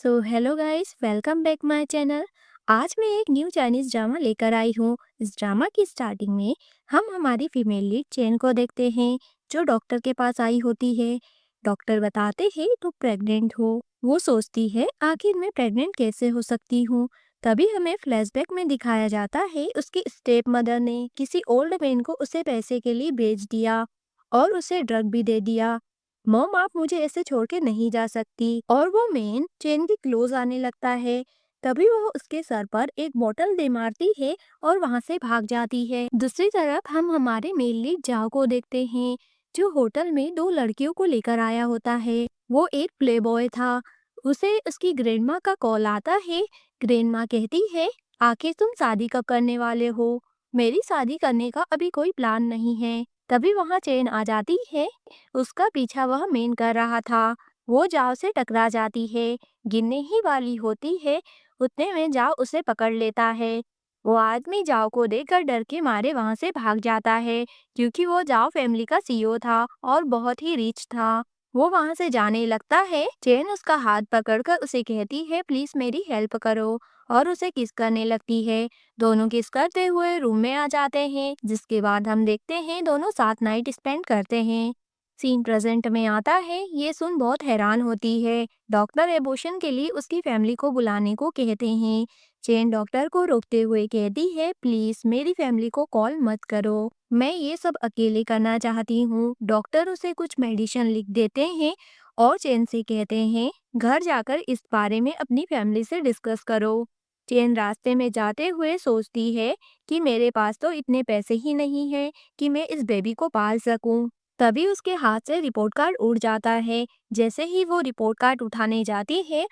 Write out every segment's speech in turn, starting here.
Hello guys, welcome back my channel. आज मैं एक न्यू चाइनीज ड्रामा लेकर आई हूँ। इस ड्रामा की स्टार्टिंग में हम हमारी फीमेल लीड चेन को देखते हैं, जो डॉक्टर के पास आई होती है। डॉक्टर बताते हैं तुम प्रेग्नेंट हो। वो सोचती है आखिर मैं प्रेग्नेंट कैसे हो सकती हूँ। तभी हमें फ्लैशबैक में दिखाया जाता है उसकी स्टेप मदर ने किसी ओल्ड मैन को उसे पैसे के लिए बेच दिया और उसे ड्रग भी दे दिया। मॉम, आप मुझे ऐसे छोड़ के नहीं जा सकती। और वो मेन चेन के क्लोज आने लगता है। तभी वो उसके सर पर एक बोतल दे मारती है और वहां से भाग जाती है। दूसरी तरफ हम हमारे मेल लीड जाओ को देखते हैं, जो होटल में दो लड़कियों को लेकर आया होता है। वो एक प्ले बॉय था। उसे उसकी ग्रैंडमा का कॉल आता है। ग्रैंडमा कहती है, आखिर तुम शादी कब करने वाले हो? मेरी शादी करने का अभी कोई प्लान नहीं है। तभी वहां चेन आ जाती है। उसका पीछा वह मेन कर रहा था। वो जाव से टकरा जाती है। गिरने ही वाली होती है, उतने में जाव उसे पकड़ लेता है। वो आदमी जाव को देखकर डर के मारे वहां से भाग जाता है, क्योंकि वो जाव फैमिली का सीईओ था और बहुत ही रिच था। वो वहां से जाने लगता है। चेन उसका हाथ पकड़कर उसे कहती है, प्लीज मेरी हेल्प करो, और उसे किस करने लगती है। दोनों किस करते हुए रूम में आ जाते हैं, जिसके बाद हम देखते हैं दोनों साथ नाइट स्पेंड करते हैं। सीन प्रेजेंट में आता है। ये सुन बहुत हैरान होती है। डॉक्टर एबॉर्शन के लिए उसकी फैमिली को बुलाने को कहते हैं। चेन डॉक्टर को रोकते हुए कहती है, प्लीज मेरी फैमिली को कॉल मत करो, मैं ये सब अकेले करना चाहती हूँ। डॉक्टर उसे कुछ मेडिसिन लिख देते हैं और चेन से कहते हैं, घर जाकर इस बारे में अपनी फैमिली से डिस्कस करो। चेन रास्ते में जाते हुए सोचती है कि मेरे पास तो इतने पैसे ही नहीं है कि मैं इस बेबी को पाल सकूं। तभी उसके हाथ से रिपोर्ट कार्ड उड़ जाता है। जैसे ही वो रिपोर्ट कार्ड उठाने जाती है,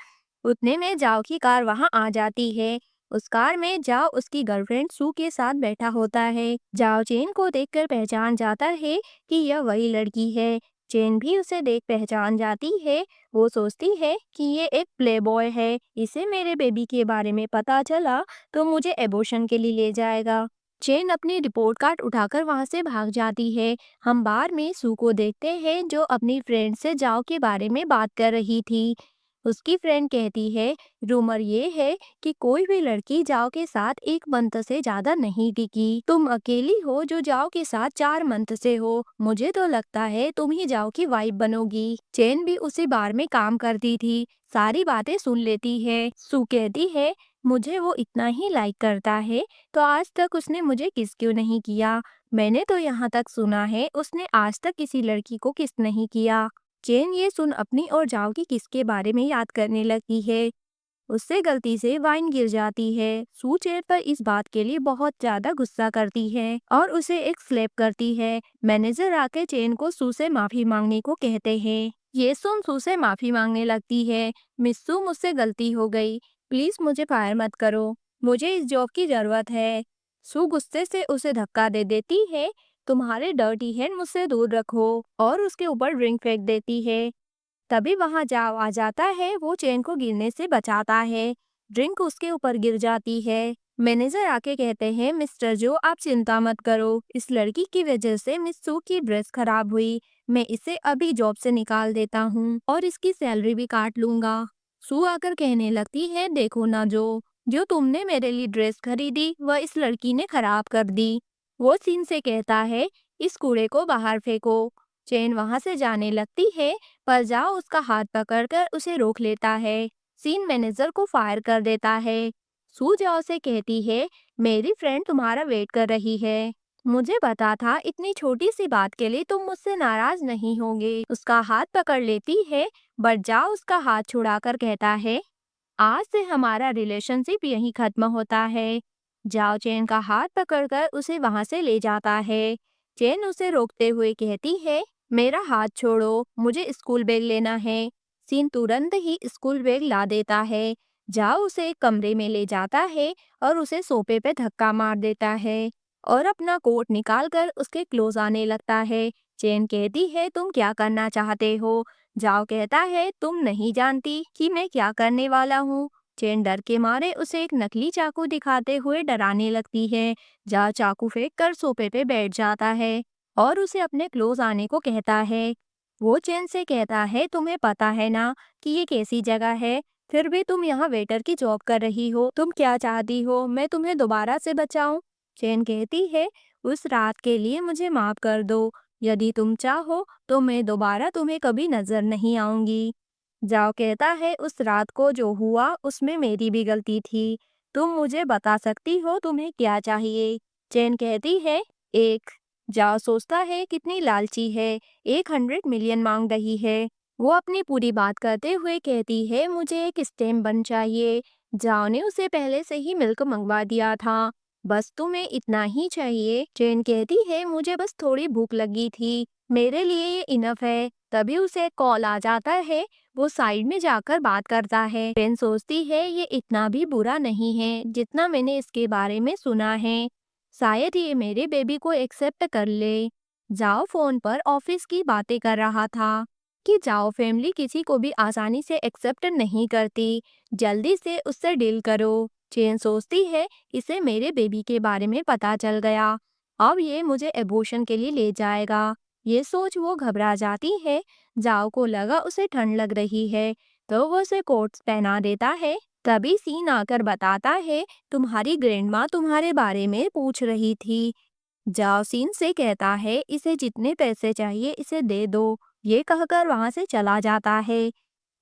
उतने में जाओ की कार वहां आ जाती है। उस कार में जाओ उसकी गर्लफ्रेंड सू के साथ बैठा होता है। जाओ चेन को देखकर पहचान जाता है कि यह वही लड़की है। चेन भी उसे देख पहचान जाती है। वो सोचती है कि ये एक प्ले बॉय है, इसे मेरे बेबी के बारे में पता चला तो मुझे एबॉर्शन के लिए ले जाएगा। चेन अपनी रिपोर्ट कार्ड उठाकर वहां से भाग जाती है। हम बार में सू को देखते हैं, जो अपनी फ्रेंड से जाओ के बारे में बात कर रही थी। उसकी फ्रेंड कहती है, रूमर ये है कि कोई भी लड़की जाओ के साथ 1 मंथ से ज्यादा नहीं टिकी। तुम अकेली हो जो जाओ के साथ 4 मंथ से हो। मुझे तो लगता है तुम ही जाओ की वाइफ बनोगी। चेन भी उसी बार में काम करती थी, सारी बातें सुन लेती है। सू कहती है, मुझे वो इतना ही लाइक करता है तो आज तक उसने मुझे किस क्यों नहीं किया। मैंने तो यहाँ तक सुना है उसने आज तक किसी लड़की को किस नहीं किया। चेन ये सुन अपनी और जाओ की किस के बारे में याद करने लगती है। उससे गलती से वाइन गिर जाती है। सू चेन पर इस बात के लिए बहुत ज्यादा गुस्सा करती है और उसे एक स्लैप करती है। मैनेजर आके चेन को सू से माफी मांगने को कहते हैं। ये सुन सू से माफी मांगने लगती है, मिस सू मुझसे गलती हो गई, प्लीज मुझे फायर मत करो, मुझे इस जॉब की जरूरत है। सू गुस्से से उसे धक्का दे देती है, तुम्हारे डर्टी हैंड मुझसे दूर रखो, और उसके ऊपर ड्रिंक फेंक देती है। तभी वहां जाव आ जाता है। वो चेन को गिरने से बचाता है। ड्रिंक उसके ऊपर गिर जाती है। मैनेजर आके कहते हैं, मिस्टर जो आप चिंता मत करो, इस लड़की की वजह से मिस सू की ड्रेस खराब हुई, मैं इसे अभी जॉब से निकाल देता हूँ और इसकी सैलरी भी काट लूंगा। सू आकर कहने लगती है, देखो ना जो जो तुमने मेरे लिए ड्रेस खरीदी वह इस लड़की ने खराब कर दी। वो सीन से कहता है, इस कूड़े को बाहर फेंको। चेन वहां से जाने लगती है, पर जाओ उसका हाथ पकड़कर उसे रोक लेता है। सीन मैनेजर को फायर कर देता है। सू जाओ से कहती है, मेरी फ्रेंड तुम्हारा वेट कर रही है, मुझे पता था इतनी छोटी सी बात के लिए तुम मुझसे नाराज नहीं होंगे। उसका हाथ पकड़ लेती है, बट जाओ उसका हाथ छुड़ाकर कहता है, आज से हमारा रिलेशनशिप यहीं खत्म होता है। जाओ चेन का हाथ पकड़कर उसे वहां से ले जाता है। चेन उसे रोकते हुए कहती है, मेरा हाथ छोड़ो, मुझे स्कूल बैग लेना है। सीन तुरंत ही स्कूल बैग ला देता है। जाओ उसे एक कमरे में ले जाता है और उसे सोफे पे धक्का मार देता है और अपना कोट निकालकर उसके क्लोज आने लगता है। चेन कहती है, तुम क्या करना चाहते हो? जाओ कहता है, तुम नहीं जानती कि मैं क्या करने वाला हूँ। चेन डर के मारे उसे एक नकली चाकू दिखाते हुए डराने लगती है। जाओ चाकू फेंक कर सोफे पे बैठ जाता है और उसे अपने क्लोज आने को कहता है। वो चेन से कहता है, तुम्हें पता है ना कि ये कैसी जगह है? फिर भी तुम यहाँ वेटर की जॉब कर रही हो। तुम क्या चाहती हो मैं तुम्हें दोबारा से बचाऊं? चैन कहती है, उस रात के लिए मुझे माफ कर दो। यदि तुम चाहो तो मैं दोबारा तुम्हें कभी नजर नहीं आऊंगी। जाओ कहता है, उस रात को जो हुआ उसमें मेरी भी गलती थी। तुम मुझे बता सकती हो तुम्हें क्या चाहिए? चैन कहती है, एक। जाओ सोचता है कितनी लालची है, 100 मिलियन मांग रही है। वो अपनी पूरी बात करते हुए कहती है, मुझे एक स्टेम बन चाहिए। जाओ ने उसे पहले से ही मिल्क मंगवा दिया था। बस तुम्हें इतना ही चाहिए। चैन कहती है, मुझे बस थोड़ी भूख लगी थी, मेरे लिए ये इनफ है। तभी उसे कॉल आ जाता है। वो साइड में जाकर बात करता है। चैन सोचती है, ये इतना भी बुरा नहीं है जितना मैंने इसके बारे में सुना है। शायद ये मेरे बेबी को एक्सेप्ट कर ले। जाओ फोन पर ऑफिस की बातें कर रहा था कि जाओ फैमिली किसी को भी आसानी से एक्सेप्ट नहीं करती, जल्दी से उससे डील करो। चेन सोचती है, इसे मेरे बेबी के बारे में पता चल गया, अब ये मुझे एबॉर्शन के लिए ले जाएगा। ये सोच वो घबरा जाती है। जाओ को लगा उसे ठंड लग रही है, तो वो उसे कोट पहना देता है। तभी सीन आकर बताता है, तुम्हारी ग्रैंडमा तुम्हारे बारे में पूछ रही थी। जाओ सीन से कहता है, इसे जितने पैसे चाहिए इसे दे दो। ये कहकर वहां से चला जाता है।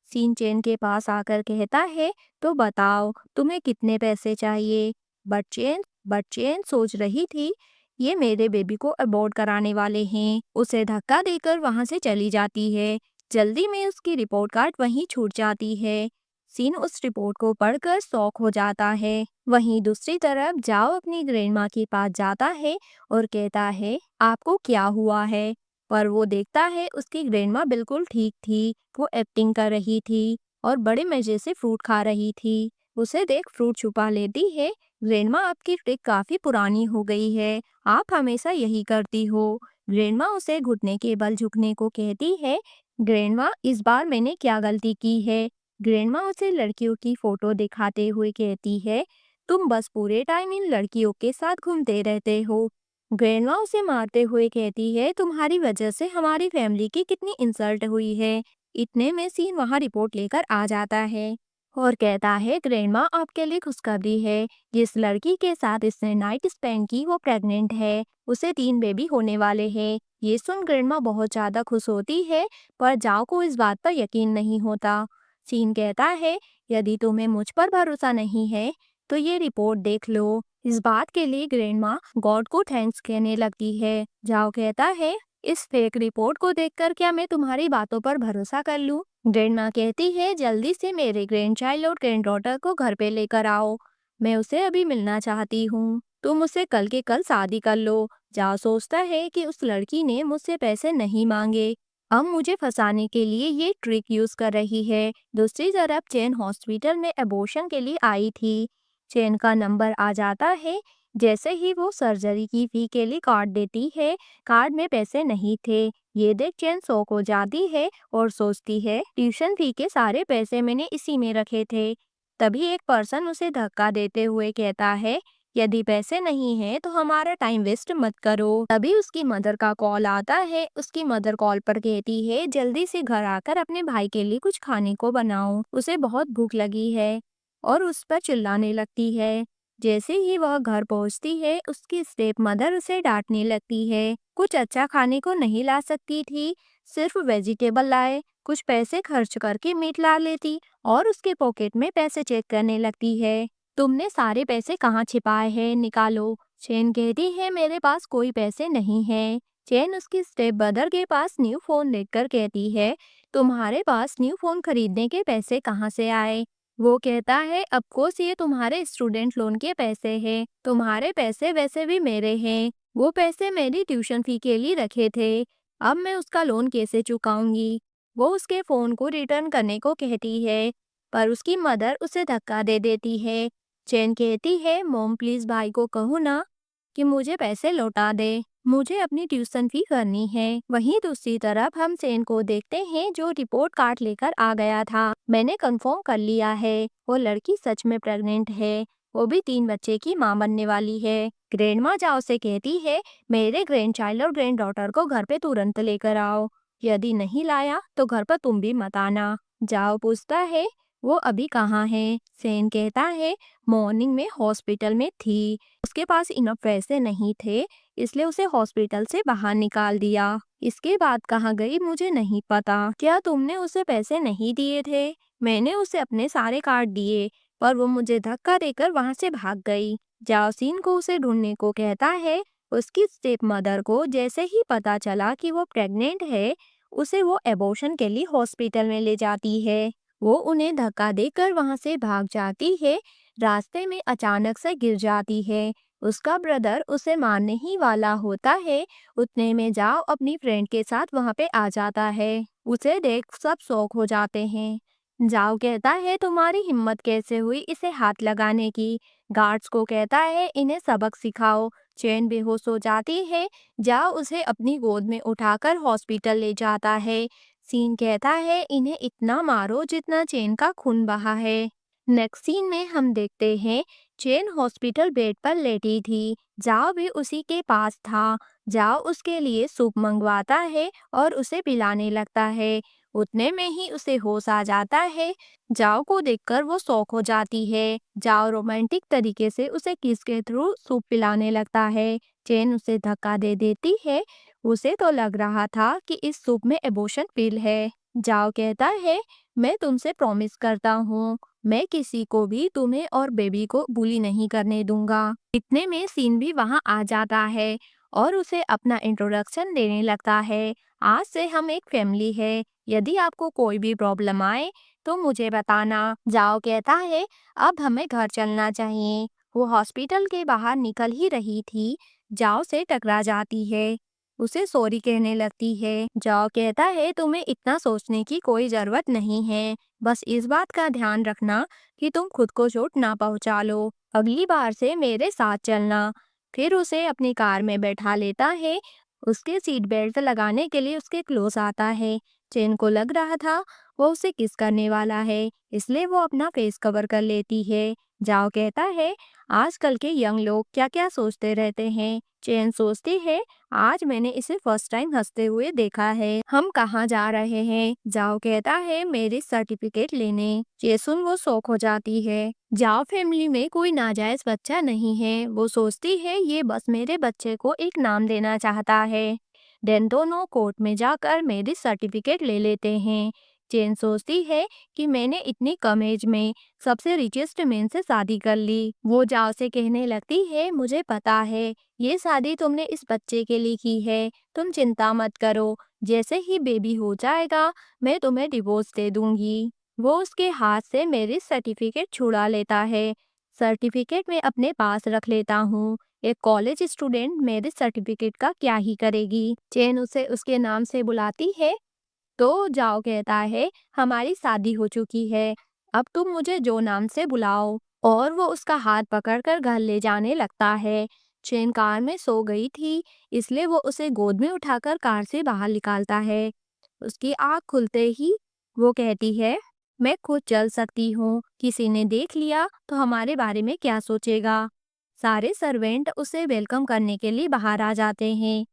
सीन चेन के पास आकर कहता है, तो बताओ तुम्हें कितने पैसे चाहिए? बट चेन सोच रही थी, ये मेरे बेबी को अबॉर्ट कराने वाले हैं। उसे धक्का देकर वहां से चली जाती है। जल्दी में उसकी रिपोर्ट कार्ड वहीं छूट जाती है। सीन उस रिपोर्ट को पढ़कर शॉक हो जाता है। वहीं दूसरी तरफ जाओ अपनी ग्रैंडमा के पास जाता है और कहता है, आपको क्या हुआ है? पर वो देखता है उसकी ग्रैंडमा बिल्कुल ठीक थी। वो एक्टिंग कर रही थी और बड़े मजे से फ्रूट खा रही थी। उसे देख फ्रूट छुपा लेती है। ग्रैंडमा, आपकी ट्रिक काफी पुरानी हो गई है, आप हमेशा यही करती हो। ग्रैंडमा उसे घुटने के बल झुकने को कहती है। ग्रैंडमा, इस बार मैंने क्या गलती की है? ग्रैंडमा उसे लड़कियों की फोटो दिखाते हुए कहती है, तुम बस पूरे टाइम इन लड़कियों के साथ घूमते रहते हो। ग्रैंडमा उसे मारते हुए कहती है, तुम्हारी वजह से हमारी फैमिली की कितनी इंसल्ट हुई है। इतने में सीन वहां रिपोर्ट लेकर आ जाता है और कहता है, ग्रैंडमा आपके लिए खुशखबरी है, जिस लड़की के साथ इसने नाइट स्पेंड की वो प्रेग्नेंट है, उसे 3 बेबी होने वाले हैं। ये सुन ग्रैंडमा बहुत ज्यादा खुश होती है, पर जाओ को इस बात पर यकीन नहीं होता। सीन कहता है, यदि तुम्हें मुझ पर भरोसा नहीं है तो ये रिपोर्ट देख लो। इस बात के लिए ग्रैंडमा गॉड को थैंक्स कहने लगती है। जाओ कहता है, इस फेक रिपोर्ट को देखकर क्या मैं तुम्हारी बातों पर भरोसा कर लूं? ग्रैंडमा कहती है, जल्दी से मेरे ग्रैंडचाइल्ड और ग्रैंडडॉटर को घर पे लेकर आओ, मैं उसे अभी मिलना चाहती हूँ। तुम उसे कल के कल शादी कर लो। जाओ सोचता है कि उस लड़की ने मुझसे पैसे नहीं मांगे, अब मुझे फंसाने के लिए ये ट्रिक यूज कर रही है। दूसरी तरफ चैन हॉस्पिटल में एबॉर्शन के लिए आई थी। चैन का नंबर आ जाता है। जैसे ही वो सर्जरी की फी के लिए कार्ड देती है, कार्ड में पैसे नहीं थे। ये देख चैन शॉक हो जाती है और सोचती है, ट्यूशन फी के सारे पैसे मैंने इसी में रखे थे। तभी एक पर्सन उसे धक्का देते हुए कहता है, यदि पैसे नहीं है तो हमारा टाइम वेस्ट मत करो। तभी उसकी मदर का कॉल आता है। उसकी मदर कॉल पर कहती है, जल्दी से घर आकर अपने भाई के लिए कुछ खाने को बनाओ, उसे बहुत भूख लगी है, और उस पर चिल्लाने लगती है। जैसे ही वह घर पहुंचती है, उसकी स्टेप मदर उसे डांटने लगती है। कुछ अच्छा खाने को नहीं ला सकती थी, सिर्फ वेजिटेबल लाए। कुछ पैसे खर्च करके मीट ला लेती और उसके पॉकेट में पैसे चेक करने लगती है। तुमने सारे पैसे कहाँ छिपाए हैं, निकालो। चैन कहती है, मेरे पास कोई पैसे नहीं है। चैन उसकी स्टेप मदर के पास न्यू फोन देखकर कहती है, तुम्हारे पास न्यू फोन खरीदने के पैसे कहाँ से आए? वो कहता है, ऑफ कोर्स ये तुम्हारे स्टूडेंट लोन के पैसे हैं, तुम्हारे पैसे वैसे भी मेरे हैं, वो पैसे मेरी ट्यूशन फी के लिए रखे थे, अब मैं उसका लोन कैसे चुकाऊंगी? वो उसके फोन को रिटर्न करने को कहती है, पर उसकी मदर उसे धक्का दे देती है। चैन कहती है, मॉम प्लीज भाई को कहो ना कि मुझे पैसे लौटा दे, मुझे अपनी ट्यूशन फी करनी है। वहीं दूसरी तरफ हम चैन को देखते हैं, जो रिपोर्ट कार्ड लेकर आ गया था। मैंने कंफर्म कर लिया है, वो लड़की सच में प्रेग्नेंट है, वो भी 3 बच्चे की माँ बनने वाली है। ग्रैंडमा जाओ से कहती है, मेरे ग्रैंडचाइल्ड और ग्रैंडडॉटर को घर पे तुरंत लेकर आओ, यदि नहीं लाया तो घर पर तुम भी मत आना। जाओ पूछता है, वो अभी कहाँ है? चैन कहता है, मॉर्निंग में हॉस्पिटल में थी। उसके पास इनफ पैसे नहीं थे, इसलिए उसे हॉस्पिटल से बाहर निकाल दिया। इसके बाद कहाँ गई मुझे नहीं पता। क्या तुमने उसे पैसे नहीं दिए थे? मैंने उसे अपने सारे कार्ड दिए, पर वो मुझे धक्का देकर वहां से भाग गई। जाओसिन को उसे ढूंढने को कहता है। उसकी स्टेप मदर को जैसे ही पता चला कि वो प्रेग्नेंट है, उसे वो एबॉर्शन के लिए हॉस्पिटल में ले जाती है। वो उन्हें धक्का देकर वहां से भाग जाती है। रास्ते में अचानक से गिर जाती है। उसका ब्रदर उसे मारने ही वाला होता है। उतने में जाओ अपनी फ्रेंड के साथ वहां पे आ जाता है। उसे देख सब शौक हो जाते हैं। जाओ कहता है, तुम्हारी हिम्मत कैसे हुई इसे हाथ लगाने की? गार्ड्स को कहता है, इन्हें सबक सिखाओ। चैन बेहोश हो जाती है। जाओ उसे अपनी गोद में उठाकर हॉस्पिटल ले जाता है। सीन कहता है, इन्हें इतना मारो जितना चैन का खून बहा है। नेक्स्ट सीन में हम देखते हैं, चैन हॉस्पिटल बेड पर लेटी थी। जाओ भी उसी के पास था। जाओ उसके लिए सूप मंगवाता है और उसे पिलाने लगता है। उतने में ही उसे होश आ जाता है। जाओ को देखकर वो शॉक हो जाती है। जाओ रोमांटिक तरीके से उसे किस के थ्रू सूप पिलाने लगता है। चैन उसे धक्का दे देती है। उसे तो लग रहा था कि इस सूप में एबॉर्शन पिल है। जाओ कहता है, मैं तुमसे प्रॉमिस करता हूँ, मैं किसी को भी तुम्हें और बेबी को बुली नहीं करने दूंगा। इतने में सीन भी वहाँ आ जाता है और उसे अपना इंट्रोडक्शन देने लगता है। आज से हम एक फैमिली है। यदि आपको कोई भी प्रॉब्लम आए तो मुझे बताना। जाओ कहता है, अब हमें घर चलना चाहिए। वो हॉस्पिटल के बाहर निकल ही रही थी, जाओ से टकरा जाती है। उसे सॉरी कहने लगती है। जाओ कहता है, तुम्हें इतना सोचने की कोई जरूरत नहीं है। बस इस बात का ध्यान रखना कि तुम खुद को चोट ना पहुंचा लो। अगली बार से मेरे साथ चलना। फिर उसे अपनी कार में बैठा लेता है। उसके सीट बेल्ट लगाने के लिए उसके क्लोज आता है। चैन को लग रहा था वो उसे किस करने वाला है, इसलिए वो अपना फेस कवर कर लेती है। जाओ कहता है, आजकल के यंग लोग क्या क्या सोचते रहते हैं। चैन सोचती है, आज मैंने इसे फर्स्ट टाइम हंसते हुए देखा है। हम कहाँ जा रहे हैं? जाओ कहता है, मेरी सर्टिफिकेट लेने। चेसुन वो शौक हो जाती है। जाओ फैमिली में कोई नाजायज बच्चा नहीं है। वो सोचती है ये बस मेरे बच्चे को एक नाम देना चाहता है। देन दोनों कोर्ट में जाकर मेरी सर्टिफिकेट ले लेते हैं। चेन सोचती है कि मैंने इतनी कम एज में सबसे रिचेस्ट मैन से शादी कर ली। वो जाओ से कहने लगती है, मुझे पता है ये शादी तुमने इस बच्चे के लिए की है। तुम चिंता मत करो, जैसे ही बेबी हो जाएगा मैं तुम्हें डिवोर्स दे दूंगी। वो उसके हाथ से मेरी सर्टिफिकेट छुड़ा लेता है। सर्टिफिकेट मैं अपने पास रख लेता हूँ। एक कॉलेज स्टूडेंट मेरे सर्टिफिकेट का क्या ही करेगी। चैन उसे उसके नाम से बुलाती है। तो जाओ कहता है, हमारी शादी हो चुकी है, अब तुम मुझे जो नाम से बुलाओ। और वो उसका हाथ पकड़कर घर ले जाने लगता है। चैन कार में सो गई थी, इसलिए वो उसे गोद में उठाकर कार से बाहर निकालता है। उसकी आँख खुलते ही वो कहती है, मैं खुद चल सकती हूँ, किसी ने देख लिया तो हमारे बारे में क्या सोचेगा। सारे सर्वेंट उसे वेलकम करने के लिए बाहर आ जाते हैं।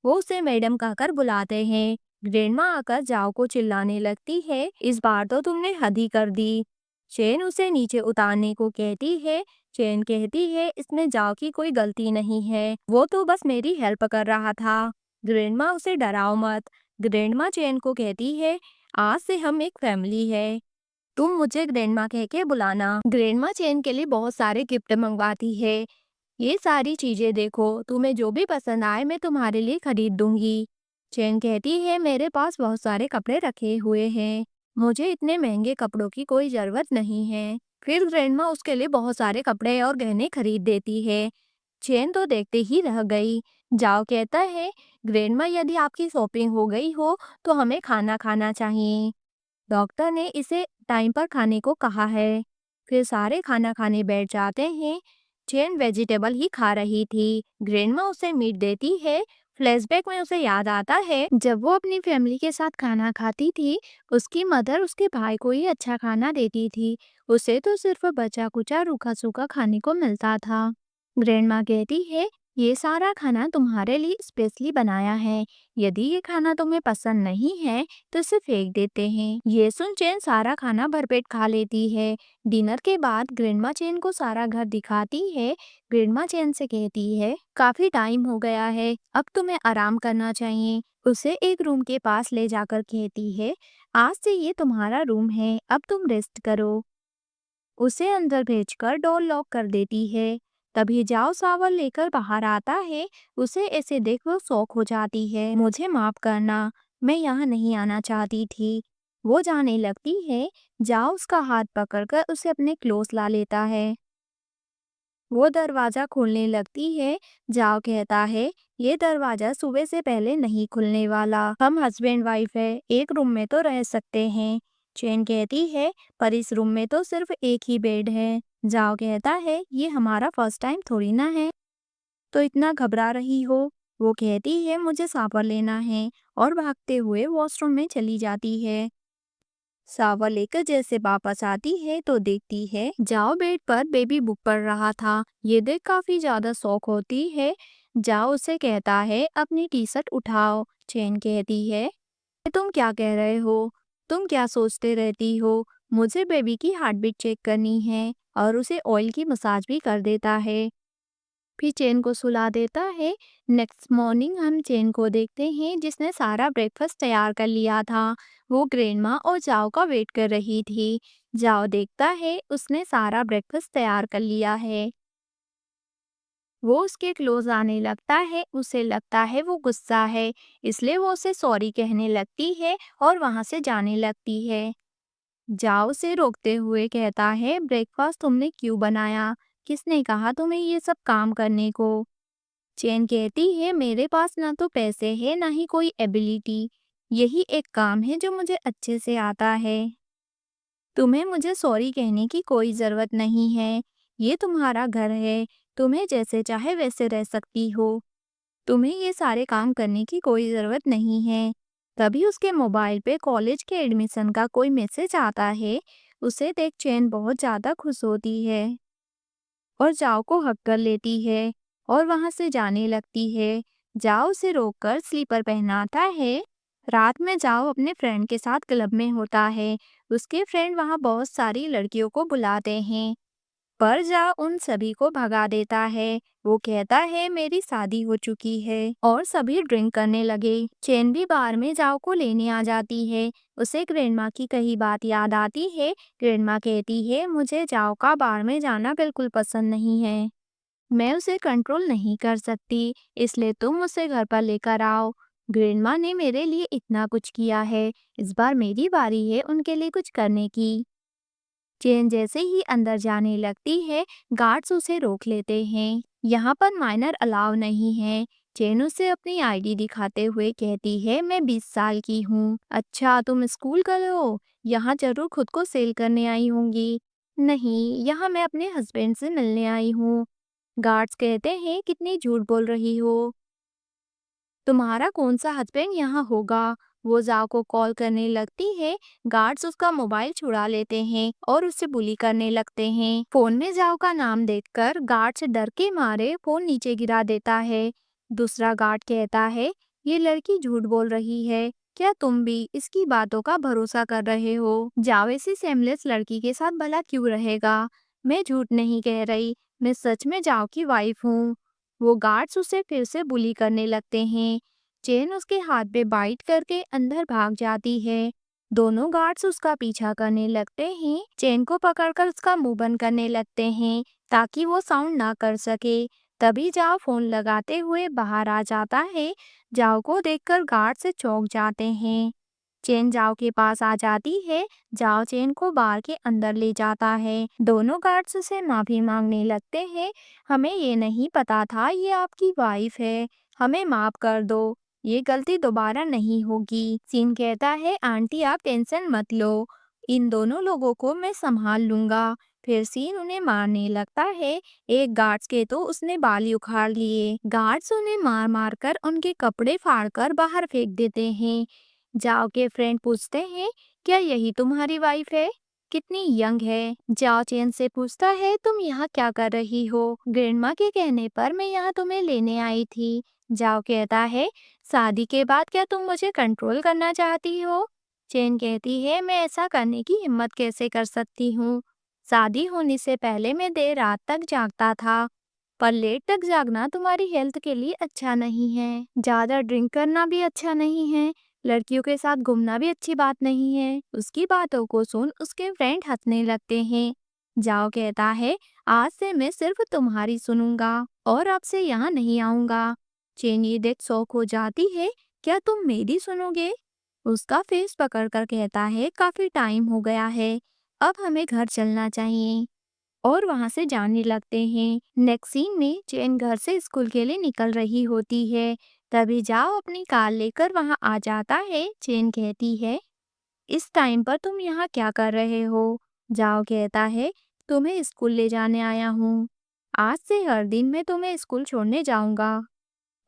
वो उसे मैडम कहकर बुलाते हैं। ग्रैंडमा आकर जाओ को चिल्लाने लगती है, इस बार तो तुमने हद ही कर दी। चैन उसे नीचे उतारने को कहती है। चैन कहती है, इसमें जाओ की कोई गलती नहीं है, वो तो बस मेरी हेल्प कर रहा था। ग्रैंडमा उसे डराओ मत। ग्रैंडमा चैन को कहती है, आज से हम एक फैमिली है, तुम मुझे ग्रैंडमा कह के बुलाना। ग्रैंडमा चैन के लिए बहुत सारे गिफ्ट मंगवाती है। ये सारी चीजें देखो, तुम्हें जो भी पसंद आए मैं तुम्हारे लिए खरीद दूंगी। चैन कहती है, मेरे पास बहुत सारे कपड़े रखे हुए हैं, मुझे इतने महंगे कपड़ों की कोई जरूरत नहीं है। फिर ग्रैंडमा उसके लिए बहुत सारे कपड़े और गहने खरीद देती है। चैन तो देखते ही रह गई। जाओ कहता है, ग्रैंडमा यदि आपकी शॉपिंग हो गई हो तो हमें खाना खाना चाहिए। डॉक्टर ने इसे टाइम पर खाने को कहा है। फिर सारे खाना खाने बैठ जाते हैं। चैन वेजिटेबल ही खा रही थी। ग्रैंडमा उसे मीट देती है। फ्लैशबैक में उसे याद आता है, जब वो अपनी फैमिली के साथ खाना खाती थी, उसकी मदर उसके भाई को ही अच्छा खाना देती थी। उसे तो सिर्फ बचा कुचा रूखा सूखा खाने को मिलता था। ग्रैंडमा कहती है, ये सारा खाना तुम्हारे लिए स्पेशली बनाया है। यदि ये खाना तुम्हें पसंद नहीं है तो इसे फेंक देते हैं। ये सुन चेन सारा खाना भरपेट खा लेती है। डिनर के बाद ग्रैंडमा चेन को सारा घर दिखाती है। ग्रैंडमा चेन से कहती है, काफी टाइम हो गया है, अब तुम्हें आराम करना चाहिए। उसे एक रूम के पास ले जाकर कहती है, आज से ये तुम्हारा रूम है, अब तुम रेस्ट करो। उसे अंदर भेजकर डोर लॉक कर देती है। तभी जाओ सावर लेकर बाहर आता है। उसे ऐसे देख वो शौक हो जाती है। मुझे माफ करना, मैं यहाँ नहीं आना चाहती थी। वो जाने लगती है। जाओ उसका हाथ पकड़कर उसे अपने क्लोज ला लेता है। वो दरवाजा खोलने लगती है। जाओ कहता है, ये दरवाजा सुबह से पहले नहीं खुलने वाला। हम हस्बैंड वाइफ है, एक रूम में तो रह सकते हैं। चैन कहती है, पर इस रूम में तो सिर्फ एक ही बेड है। जाओ कहता है, ये हमारा फर्स्ट टाइम थोड़ी ना है, तो इतना घबरा रही हो। वो कहती है, मुझे शावर लेना है, और भागते हुए वॉशरूम में चली जाती है। शावर लेकर जैसे वापस आती है तो देखती है जाओ बेड पर बेबी बुक पढ़ रहा था। ये देख काफी ज्यादा शौक होती है। जाओ उसे कहता है, अपनी टी शर्ट उठाओ। चैन कहती है, तुम क्या कह रहे हो? तुम क्या सोचते रहती हो? मुझे बेबी की हार्ट बीट चेक करनी है। और उसे ऑयल की मसाज भी कर देता है। फिर चेन को सुला देता है। नेक्स्ट मॉर्निंग हम चेन को देखते हैं जिसने सारा ब्रेकफास्ट तैयार कर लिया था। वो ग्रैंडमा और जाओ का वेट कर रही थी। जाओ देखता है उसने सारा ब्रेकफास्ट तैयार कर लिया है। वो उसके क्लोज आने लगता है। उसे लगता है वो गुस्सा है, इसलिए वो उसे सॉरी कहने लगती है और वहां से जाने लगती है। जाओ उसे रोकते हुए कहता है, ब्रेकफास्ट तुमने क्यों बनाया? किसने कहा तुम्हें ये सब काम करने को? चैन कहती है, मेरे पास ना तो पैसे है ना ही कोई एबिलिटी। यही एक काम है जो मुझे अच्छे से आता है। तुम्हें मुझे सॉरी कहने की कोई जरूरत नहीं है। ये तुम्हारा घर है, तुम्हें जैसे चाहे वैसे रह सकती हो। तुम्हें ये सारे काम करने की कोई जरूरत नहीं है। तभी उसके मोबाइल पे कॉलेज के एडमिशन का कोई मैसेज आता है। उसे देख चैन बहुत ज्यादा खुश होती है और जाओ को हक कर लेती है और वहां से जाने लगती है। जाओ उसे रोककर स्लीपर पहनाता है। रात में जाओ अपने फ्रेंड के साथ क्लब में होता है। उसके फ्रेंड वहां बहुत सारी लड़कियों को बुलाते हैं, पर जाओ उन सभी को भगा देता है। वो कहता है, मेरी शादी हो चुकी है, और सभी ड्रिंक करने लगे। चैन भी बार में जाओ को लेने आ जाती है। उसे ग्रैंडमा की कही बात याद आती है। ग्रैंडमा कहती है, मुझे जाओ का बार में जाना बिल्कुल पसंद नहीं है। मैं उसे कंट्रोल नहीं कर सकती, इसलिए तुम उसे घर पर लेकर आओ। ग्रैंडमा ने मेरे लिए इतना कुछ किया है, इस बार मेरी बारी है उनके लिए कुछ करने की। चेन जैसे ही अंदर जाने लगती है, गार्ड्स उसे रोक लेते हैं। यहाँ पर माइनर अलाउ नहीं है। चेन उसे अपनी आईडी दिखाते हुए कहती है, मैं 20 साल की हूँ। अच्छा, तुम स्कूल गर्ल हो? यहाँ जरूर खुद को सेल करने आई होंगी। नहीं, यहाँ मैं अपने हस्बैंड से मिलने आई हूँ। गार्ड्स कहते हैं, कितनी झूठ बोल रही हो, तुम्हारा कौन सा हस्बैंड यहाँ होगा? वो जाओ को कॉल करने लगती है। गार्ड्स उसका मोबाइल छुड़ा लेते हैं और उससे बुली करने लगते हैं। फोन में जाओ का नाम देखकर गार्ड्स डर के मारे फोन नीचे गिरा देता है। दूसरा गार्ड कहता है, ये लड़की झूठ बोल रही है, क्या तुम भी इसकी बातों का भरोसा कर रहे हो? जाओ ऐसी सेमलेस लड़की के साथ भला क्यों रहेगा? मैं झूठ नहीं कह रही, मैं सच में जाओ की वाइफ हूँ। वो गार्ड्स उसे फिर से बुली करने लगते हैं। चेन उसके हाथ पे बाइट करके अंदर भाग जाती है। दोनों गार्ड्स उसका पीछा करने लगते हैं। चेन को पकड़कर उसका मुंह बंद करने लगते हैं ताकि वो साउंड ना कर सके। तभी जाओ फोन लगाते हुए बाहर आ जाता है। जाओ को देखकर गार्ड से चौंक जाते हैं। चेन जाओ के पास आ जाती है। जाओ चेन को बार के अंदर ले जाता है। दोनों गार्ड्स से माफी मांगने लगते हैं। हमें ये नहीं पता था ये आपकी वाइफ है, हमें माफ कर दो, ये गलती दोबारा नहीं होगी। सीन कहता है, आंटी आप टेंशन मत लो, इन दोनों लोगों को मैं संभाल लूंगा। फिर सीन उन्हें मारने लगता है। एक गार्ड्स के तो उसने बाल ही उखाड़ लिए। गार्ड्स उन्हें मार मार कर उनके कपड़े फाड़कर बाहर फेंक देते हैं। जाओ के फ्रेंड पूछते हैं, क्या यही तुम्हारी वाइफ है? कितनी यंग है। जाओ चेन से पूछता है, तुम यहाँ क्या कर रही हो? ग्रैंडमा के कहने पर मैं यहाँ तुम्हें लेने आई थी। जाओ कहता है, शादी के बाद क्या तुम मुझे कंट्रोल करना चाहती हो? चेन कहती है, मैं ऐसा करने की हिम्मत कैसे कर सकती हूँ? शादी होने से पहले मैं देर रात तक जागता था, पर लेट तक जागना तुम्हारी हेल्थ के लिए अच्छा नहीं है। ज्यादा ड्रिंक करना भी अच्छा नहीं है। लड़कियों के साथ घूमना भी अच्छी बात नहीं है। उसकी बातों को सुन उसके फ्रेंड हंसने लगते हैं। जाओ कहता है, आज से मैं सिर्फ तुम्हारी सुनूंगा और अब से यहाँ नहीं आऊंगा। चेन ये देख शौक हो जाती है, क्या तुम मेरी सुनोगे? उसका फेस पकड़कर कहता है, काफी टाइम हो गया है, अब हमें घर चलना चाहिए। और वहां से जाने लगते हैं। नेक्स्ट सीन में चैन घर से स्कूल के लिए निकल रही होती है। तभी जाओ अपनी कार लेकर वहां आ जाता है। चैन कहती है, इस टाइम पर तुम यहाँ क्या कर रहे हो? जाओ कहता है, तुम्हें स्कूल ले जाने आया हूँ। आज से हर दिन मैं तुम्हें स्कूल छोड़ने जाऊंगा।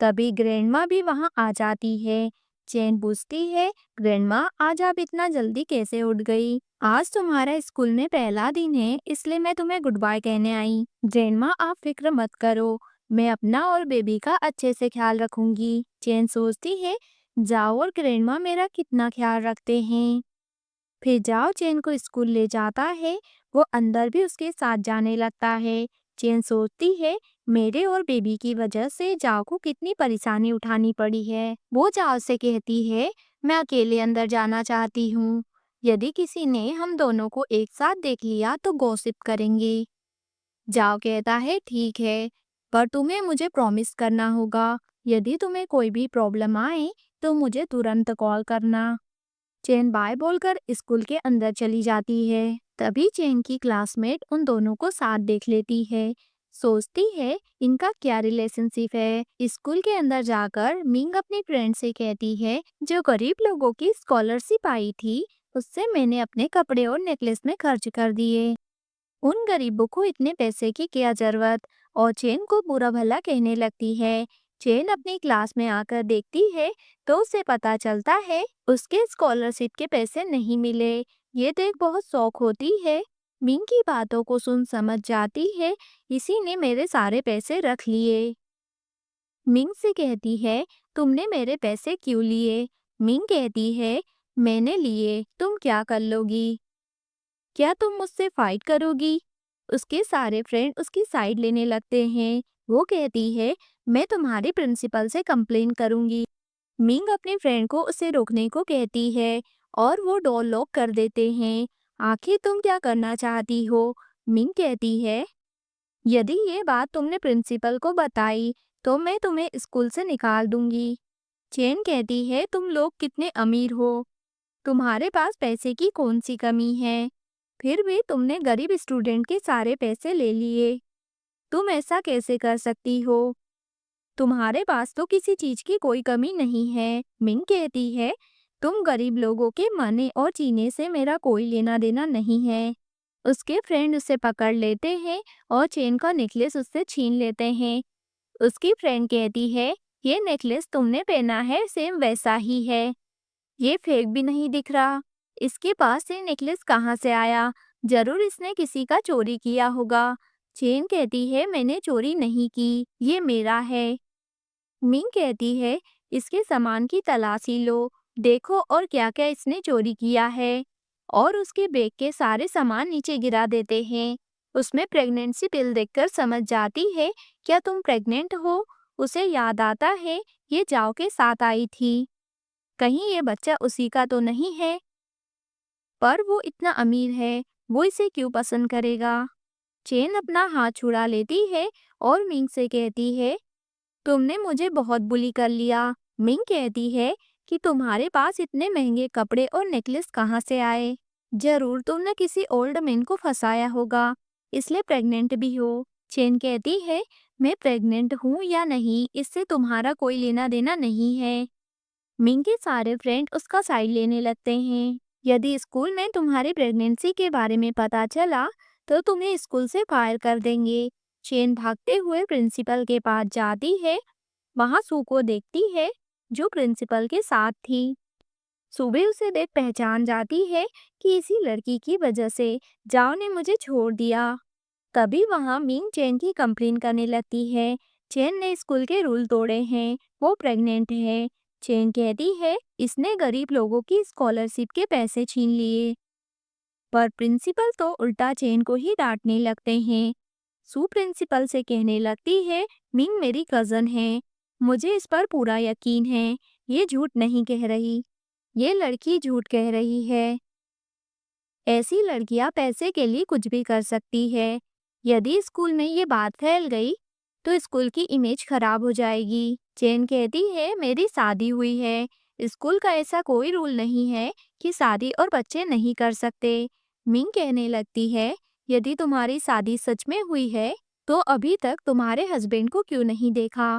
तभी ग्रैंडमा भी वहां आ जाती है। चैन पूछती है, ग्रैंडमा आज आप इतना जल्दी कैसे उठ गई? आज तुम्हारा स्कूल में पहला दिन है, इसलिए मैं तुम्हें गुड बाय कहने आई। ग्रैंडमा आप फिक्र मत करो, मैं अपना और बेबी का अच्छे से ख्याल रखूंगी। चैन सोचती है, जाओ और ग्रैंडमा मेरा कितना ख्याल रखते हैं। फिर जाओ चेन को स्कूल ले जाता है। वो अंदर भी उसके साथ जाने लगता है। चेन सोचती है, मेरे और बेबी की वजह से जाओ को कितनी परेशानी उठानी पड़ी है। वो जाओ से कहती है, मैं अकेले अंदर जाना चाहती हूँ। यदि किसी ने हम दोनों को एक साथ देख लिया तो गॉसिप करेंगे। जाओ कहता है, ठीक है, पर तुम्हें मुझे प्रॉमिस करना होगा, यदि तुम्हें कोई भी प्रॉब्लम आए तो मुझे तुरंत कॉल करना। चेन बाय बोलकर स्कूल के अंदर चली जाती है। तभी चेन की क्लासमेट उन दोनों को साथ देख लेती है। सोचती है, इनका क्या रिलेशनशिप है। स्कूल के अंदर जाकर मिंग अपनी फ्रेंड से कहती है, जो गरीब लोगों की स्कॉलरशिप आई थी, उससे मैंने अपने कपड़े और नेकलेस में खर्च कर दिए। उन गरीबों को इतने पैसे की क्या जरूरत? और चेन को बुरा भला कहने लगती है। चेन अपनी क्लास में आकर देखती है तो उसे पता चलता है उसके स्कॉलरशिप के पैसे नहीं मिले। ये देख बहुत शौक होती है। मिंग की बातों को सुन समझ जाती है, इसी ने मेरे सारे पैसे रख लिए। मिंग से कहती है, तुमने मेरे पैसे क्यों लिए? मिंग कहती है, मैंने लिए, तुम क्या कर लोगी? क्या तुम मुझसे फाइट करोगी? उसके सारे फ्रेंड उसकी साइड लेने लगते हैं। वो कहती है, मैं तुम्हारी प्रिंसिपल से कंप्लेन करूंगी। मिंग अपने फ्रेंड को उसे रोकने को कहती है और वो डोर लॉक कर देते हैं। आखिर तुम क्या करना चाहती हो? मिंग कहती है, यदि ये बात तुमने प्रिंसिपल को बताई तो मैं तुम्हें स्कूल से निकाल दूंगी। चेन कहती है, तुम लोग कितने अमीर हो, तुम्हारे पास पैसे की कौन सी कमी है? फिर भी तुमने गरीब स्टूडेंट के सारे पैसे ले लिए। तुम ऐसा कैसे कर सकती हो? तुम्हारे पास तो किसी चीज की कोई कमी नहीं है। मिंग कहती है, तुम गरीब लोगों के मरने और जीने से मेरा कोई लेना देना नहीं है। उसके फ्रेंड उसे पकड़ लेते हैं और चेन का नेकलेस उससे छीन लेते हैं। उसकी फ्रेंड कहती है, ये नेकलेस तुमने पहना है सेम वैसा ही है, ये फेक भी नहीं दिख रहा। इसके पास ये नेकलेस कहाँ से आया? जरूर इसने किसी का चोरी किया होगा। चेन कहती है, मैंने चोरी नहीं की, ये मेरा है। मिंग कहती है, इसके सामान की तलाशी लो, देखो और क्या क्या इसने चोरी किया है। और उसके बैग के सारे सामान नीचे गिरा देते हैं। उसमें प्रेगनेंसी पिल देखकर समझ जाती है, क्या तुम प्रेग्नेंट हो? उसे याद आता है, ये जाओ के साथ आई थी, कहीं ये बच्चा उसी का तो नहीं है। पर वो इतना अमीर है, वो इसे क्यों पसंद करेगा? चेन अपना हाथ छुड़ा लेती है और मिंग से कहती है, तुमने मुझे बहुत बुली कर लिया। मिंग कहती है कि तुम्हारे पास इतने महंगे कपड़े और नेकलेस कहाँ से आए? जरूर तुमने किसी ओल्ड मैन को फंसाया होगा, इसलिए प्रेग्नेंट भी हो। चेन कहती है, मैं प्रेग्नेंट हूँ या नहीं, इससे तुम्हारा कोई लेना देना नहीं है। मिंग के सारे फ्रेंड उसका साइड लेने लगते हैं। यदि स्कूल में तुम्हारी प्रेगनेंसी के बारे में पता चला तो तुम्हें स्कूल से फायर कर देंगे। चेन भागते हुए प्रिंसिपल के पास जाती है। वहां सू को देखती है, जो प्रिंसिपल के साथ थी। सुबह उसे देख पहचान जाती है कि इसी लड़की की वजह से जाओ ने मुझे छोड़ दिया। तभी वहां मिंग चेन की कंप्लेन करने लगती है। चेन ने स्कूल के रूल तोड़े हैं, वो प्रेग्नेंट है। चेन कहती है इसने गरीब लोगों की स्कॉलरशिप के पैसे छीन लिए। पर प्रिंसिपल तो उल्टा चेन को ही डांटने लगते हैं। सू प्रिंसिपल से कहने लगती है मिंग मेरी कजन है, मुझे इस पर पूरा यकीन है, ये झूठ नहीं कह रही, ये लड़की झूठ कह रही है। ऐसी लड़कियां पैसे के लिए कुछ भी कर सकती है। यदि स्कूल में ये बात फैल गई तो स्कूल की इमेज खराब हो जाएगी। चेन कहती है मेरी शादी हुई है, स्कूल का ऐसा कोई रूल नहीं है कि शादी और बच्चे नहीं कर सकते। मिंग कहने लगती है यदि तुम्हारी शादी सच में हुई है तो अभी तक तुम्हारे हस्बैंड को क्यों नहीं देखा।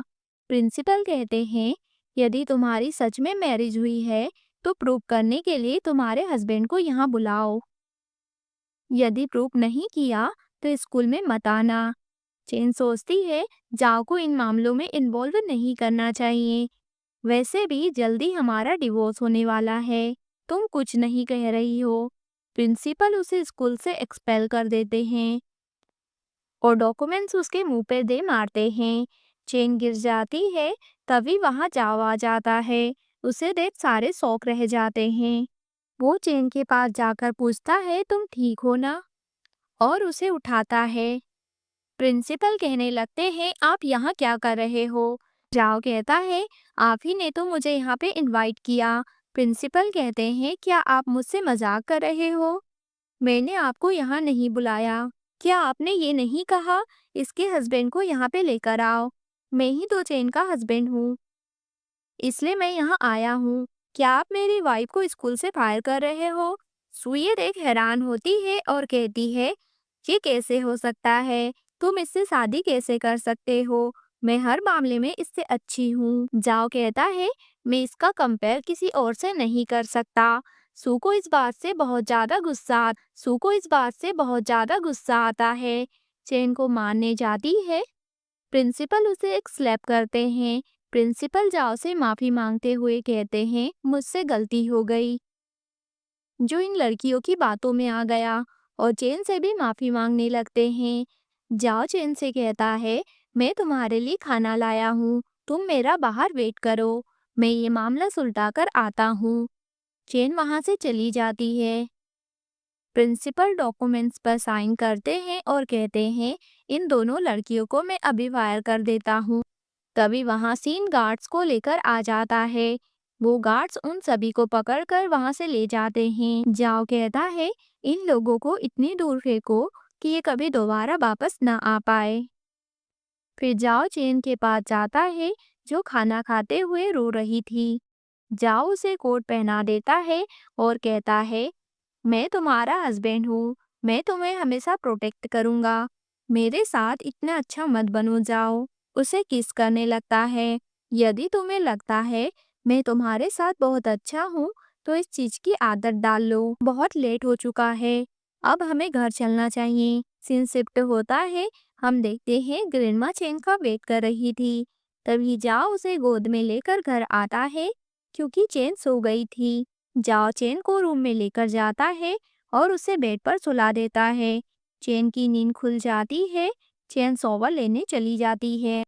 प्रिंसिपल कहते हैं यदि तुम्हारी सच में मैरिज हुई है तो प्रूव करने के लिए तुम्हारे हस्बैंड को यहाँ बुलाओ। यदि प्रूफ नहीं किया तो स्कूल में मत आना। चेन सोचती है जाओ को इन मामलों में इन्वॉल्व नहीं करना चाहिए। वैसे भी जल्दी हमारा डिवोर्स होने वाला है, तुम कुछ नहीं कह रही हो। प्रिंसिपल उसे स्कूल से एक्सपेल कर देते हैं और डॉक्यूमेंट्स उसके मुंह पे दे मारते हैं। चेन गिर जाती है, तभी वहां जाओ आ जाता है। उसे देख सारे शौक रह जाते हैं। वो चेन के पास जाकर पूछता है तुम ठीक हो ना, और उसे उठाता है। प्रिंसिपल कहने लगते हैं आप यहाँ क्या कर रहे हो। जाओ कहता है आप ही ने तो मुझे यहाँ पे इनवाइट किया। प्रिंसिपल कहते हैं क्या आप मुझसे मजाक कर रहे हो, मैंने आपको यहाँ नहीं बुलाया। क्या आपने ये नहीं कहा इसके हस्बैंड को यहाँ पे लेकर आओ। मैं ही तो चेन का हस्बैंड हूँ, इसलिए मैं यहाँ आया हूँ। क्या आप मेरी वाइफ को स्कूल से फायर कर रहे हो। सुई देख हैरान होती है और कहती है ये कैसे हो सकता है, तुम इससे शादी कैसे कर सकते हो, मैं हर मामले में इससे अच्छी हूँ। जाओ कहता है मैं इसका कंपेयर किसी और से नहीं कर सकता। सू को इस बात से बहुत ज्यादा गुस्सा आता है। चेन को मारने जाती है। प्रिंसिपल उसे एक स्लैप करते हैं। प्रिंसिपल जाओ से माफी मांगते हुए कहते हैं मुझसे गलती हो गई जो इन लड़कियों की बातों में आ गया, और चेन से भी माफी मांगने लगते हैं। जाओ चेन से कहता है मैं तुम्हारे लिए खाना लाया हूँ, तुम मेरा बाहर वेट करो, मैं ये मामला सुलझा कर आता हूँ। चेन वहां से चली जाती है। प्रिंसिपल डॉक्यूमेंट्स पर साइन करते हैं और कहते हैं इन दोनों लड़कियों को मैं अभी फायर कर देता हूँ। तभी वहां सीन गार्ड्स को लेकर आ जाता है। वो गार्ड्स उन सभी को पकड़कर वहां से ले जाते हैं। जाओ कहता है इन लोगों को इतनी दूर फेंको कि ये कभी दोबारा वापस ना आ पाए। फिर जाओ चेन के पास जाता है जो खाना खाते हुए रो रही थी। जाओ उसे कोट पहना देता है और कहता है मैं तुम्हारा हस्बैंड हूँ, मैं तुम्हें हमेशा प्रोटेक्ट करूंगा, मेरे साथ इतना अच्छा मत बनो। जाओ उसे किस करने लगता है। यदि तुम्हें लगता है मैं तुम्हारे साथ बहुत अच्छा हूँ तो इस चीज की आदत डाल लो, बहुत लेट हो चुका है, अब हमें घर चलना चाहिए। सीन शिफ्ट होता है, हम देखते हैं ग्रैंडमा चेन का वेट कर रही थी। तभी जाओ उसे गोद में लेकर घर आता है क्योंकि चेन सो गई थी। जाओ चेन को रूम में लेकर जाता है और उसे बेड पर सुला देता है। चेन की नींद खुल जाती है। चेन शॉवर लेने चली जाती है।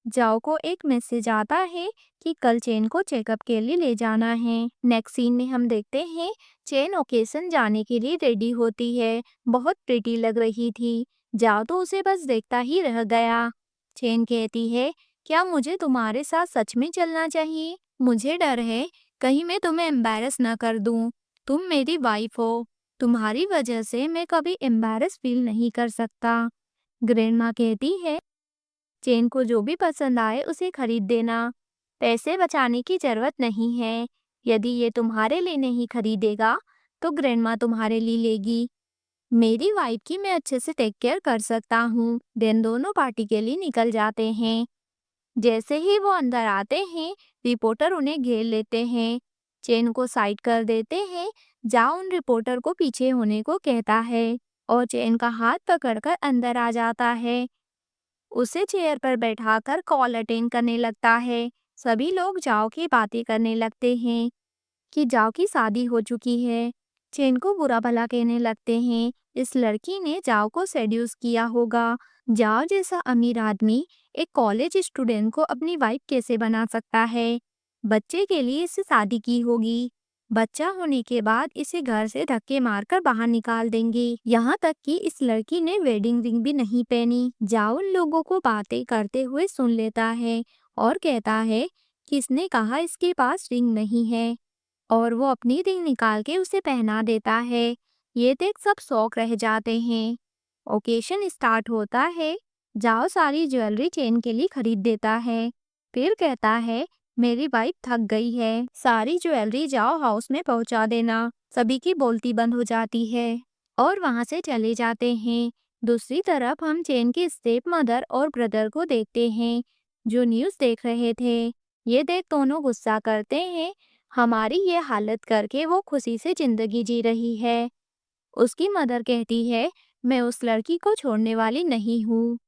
जाओ को एक मैसेज आता है कि कल चेन को चेकअप के लिए ले जाना है। नेक्स्ट सीन में हम देखते हैं चेन ओकेशन जाने के लिए रेडी होती है, बहुत प्रिटी लग रही थी। जाओ तो उसे बस देखता ही रह गया। चेन कहती है क्या मुझे तुम्हारे साथ सच में चलना चाहिए, मुझे डर है कहीं मैं तुम्हें एम्बैरस ना कर दूं। तुम मेरी वाइफ हो, तुम्हारी वजह से मैं कभी एम्बैरस फील नहीं कर सकता। ग्रैंडमा कहती है चेन को जो भी पसंद आए उसे खरीद देना, पैसे बचाने की जरूरत नहीं है। यदि ये तुम्हारे लिए नहीं खरीदेगा तो ग्रैंडमा तुम्हारे लिए लेगी। मेरी वाइफ की मैं अच्छे से टेक केयर कर सकता हूँ। देन दोनों पार्टी के लिए निकल जाते हैं। जैसे ही वो अंदर आते हैं रिपोर्टर उन्हें घेर लेते हैं, चेन को साइड कर देते हैं। जाओ उन रिपोर्टर को पीछे होने को कहता है और चेन का हाथ पकड़कर अंदर आ जाता है। उसे चेयर पर बैठाकर कॉल अटेंड करने लगता है। सभी लोग जाओ की बातें करने लगते हैं। कि जाओ की शादी हो चुकी है। चेन को बुरा भला कहने लगते हैं। इस लड़की ने जाओ को सेड्यूस किया होगा। जाओ जैसा अमीर आदमी एक कॉलेज स्टूडेंट को अपनी वाइफ कैसे बना सकता है? बच्चे के लिए इससे शादी की होगी। बच्चा होने के बाद इसे घर से धक्के मारकर बाहर निकाल देंगे। यहाँ तक कि इस लड़की ने वेडिंग रिंग भी नहीं पहनी। जाओ उन लोगों को बातें करते हुए सुन लेता है और कहता है, किसने कहा इसके पास रिंग नहीं है? और वो अपनी रिंग निकाल के उसे पहना देता है। ये देख सब शौक रह जाते हैं। ओकेशन स्टार्ट होता है। जाओ सारी ज्वेलरी चेन के लिए खरीद देता है। फिर कहता है, मेरी वाइफ थक गई है, सारी ज्वेलरी जाओ हाउस में पहुंचा देना। सभी की बोलती बंद हो जाती है और वहां से चले जाते हैं। दूसरी तरफ हम चेन के स्टेप मदर और ब्रदर को देखते हैं जो न्यूज़ देख रहे थे। ये देख दोनों गुस्सा करते हैं। हमारी ये हालत करके वो खुशी से जिंदगी जी रही है। उसकी मदर कहती है, मैं उस लड़की को छोड़ने वाली नहीं हूँ।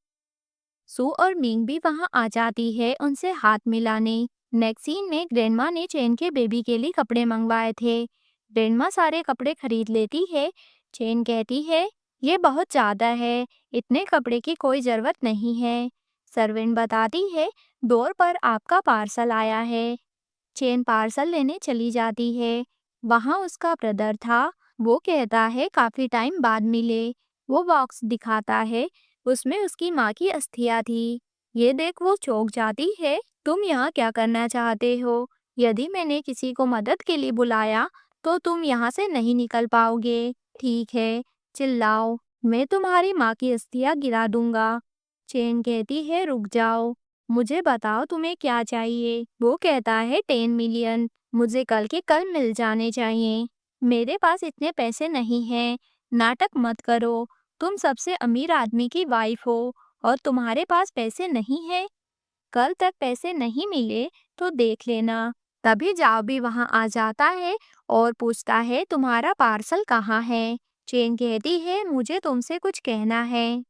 सू और मिंग भी वहां आ जाती है उनसे हाथ मिलाने। नेक्स्ट सीन में ग्रैंडमा ने चेन के बेबी के लिए कपड़े मंगवाए थे। ग्रैंडमा सारे कपड़े खरीद लेती है। चेन कहती है, ये बहुत ज़्यादा है, इतने कपड़े की कोई ज़रूरत नहीं है। सर्वेंट बताती है, डोर पर आपका पार्सल आया है। चेन पार्सल लेने चली जाती है। वहां उसका ब्रदर था। वो कहता है काफी टाइम बाद मिले। वो बॉक्स दिखाता है। उसमें उसकी माँ की अस्थियां थी। ये देख वो चौंक जाती है। तुम यहाँ क्या करना चाहते हो? यदि मैंने किसी को मदद के लिए बुलाया तो तुम यहाँ से नहीं निकल पाओगे। ठीक है, चिल्लाओ, मैं तुम्हारी माँ की अस्थियां गिरा दूंगा। चेन कहती है, रुक जाओ, मुझे बताओ तुम्हें क्या चाहिए? वो कहता है 10 मिलियन, मुझे कल के कल मिल जाने चाहिए। मेरे पास इतने पैसे नहीं हैं। नाटक मत करो, तुम सबसे अमीर आदमी की वाइफ हो और तुम्हारे पास पैसे नहीं हैं। कल तक पैसे नहीं मिले तो देख लेना। तभी जाओ भी वहां आ जाता है और पूछता है, तुम्हारा पार्सल कहाँ है? चेन कहती है, मुझे तुमसे कुछ कहना है।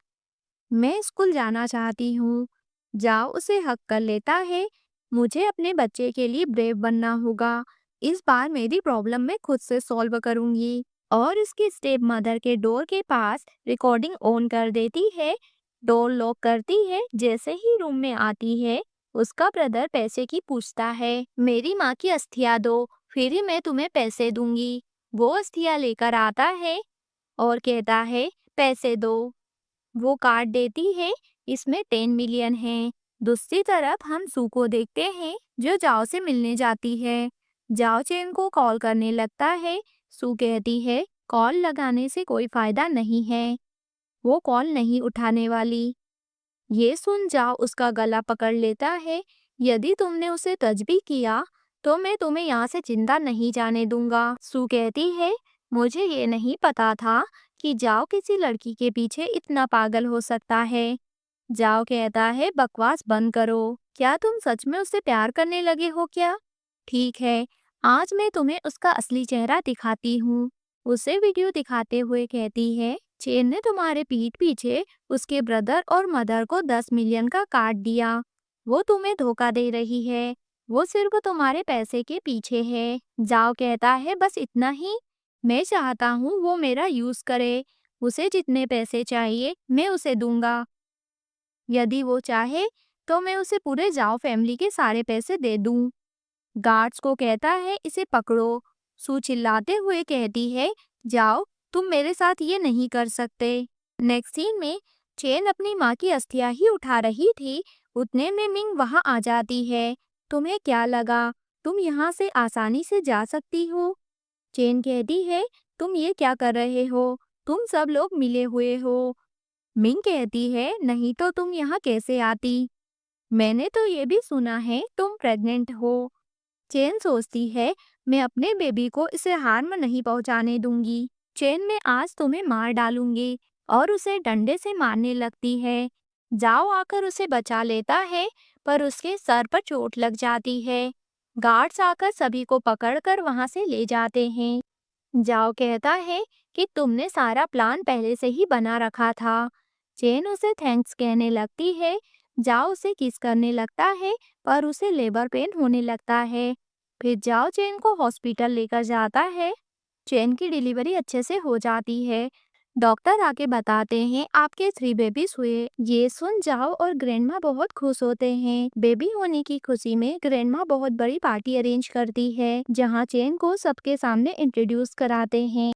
मैं स्कूल जाना चाहती हूँ। जाओ उसे हक कर लेता है। मुझे अपने बच्चे के लिए ब्रेव बनना होगा। इस बार मेरी प्रॉब्लम मैं खुद से सॉल्व करूंगी। और इसकी स्टेप मदर के डोर के पास रिकॉर्डिंग ऑन कर देती है। डोर लॉक करती है। जैसे ही रूम में आती है, उसका ब्रदर पैसे की पूछता है, मेरी माँ की अस्थियां दो, फिर ही मैं तुम्हें पैसे दूंगी। वो अस्थियां लेकर आता है और कहता है, पैसे दो। वो कार्ड देती है। इसमें 10 मिलियन है। दूसरी तरफ हम सू को देखते हैं जो जाओ से मिलने जाती है। जाओ चेन को कॉल करने लगता है। सू कहती है, कॉल लगाने से कोई फायदा नहीं है, वो कॉल नहीं उठाने वाली। ये सुन जाओ उसका गला पकड़ लेता है। यदि तुमने उसे टच भी किया तो मैं तुम्हें यहाँ से जिंदा नहीं जाने दूंगा। सू कहती है, मुझे ये नहीं पता था कि जाओ किसी लड़की के पीछे इतना पागल हो सकता है। जाओ कहता है, बकवास बंद करो, क्या तुम सच में उससे प्यार करने लगे हो क्या? ठीक है, आज मैं तुम्हें उसका असली चेहरा दिखाती हूँ। उसे वीडियो दिखाते हुए कहती है, चेन ने तुम्हारे पीठ पीछे उसके ब्रदर और मदर को 10 मिलियन का कार्ड दिया। वो तुम्हें धोखा दे रही है। वो सिर्फ तुम्हारे पैसे के पीछे है। जाओ कहता है, बस इतना ही? मैं चाहता हूँ वो मेरा यूज करे। उसे जितने पैसे चाहिए मैं उसे दूंगा। यदि वो चाहे तो मैं उसे पूरे जाओ फैमिली के सारे पैसे दे दूं। गार्ड्स को कहता है, इसे पकड़ो। सू चिल्लाते हुए कहती है, जाओ, तुम मेरे साथ ये नहीं कर सकते। नेक्स्ट सीन में चेन अपनी माँ की अस्थियां ही उठा रही थी। उतने में मिंग वहां आ जाती है। तुम्हें क्या लगा तुम यहाँ से आसानी से जा सकती हो? चेन कहती है, तुम ये क्या कर रहे हो? तुम सब लोग मिले हुए हो। मिंग कहती है, नहीं तो तुम यहाँ कैसे आती? मैंने तो ये भी सुना है तुम प्रेग्नेंट हो। चेन सोचती है, मैं अपने बेबी को इसे हार्म नहीं पहुंचाने दूंगी। चेन, मैं आज तुम्हें मार डालूंगी। और उसे डंडे से मारने लगती है। जाओ आकर उसे बचा लेता है पर उसके सर पर चोट लग जाती है। गार्ड्स आकर सभी को पकड़कर वहां से ले जाते हैं। जाओ कहता है कि तुमने सारा प्लान पहले से ही बना रखा था। चेन उसे थैंक्स कहने लगती है। जाओ उसे किस करने लगता है पर उसे लेबर पेन होने लगता है। फिर जाओ चेन को हॉस्पिटल लेकर जाता है। चेन की डिलीवरी अच्छे से हो जाती है। डॉक्टर आके बताते हैं आपके 3 बेबीज हुए। ये सुन जाओ और ग्रैंडमा बहुत खुश होते हैं। बेबी होने की खुशी में ग्रैंडमा बहुत बड़ी पार्टी अरेंज करती है, जहाँ चेन को सबके सामने इंट्रोड्यूस कराते हैं।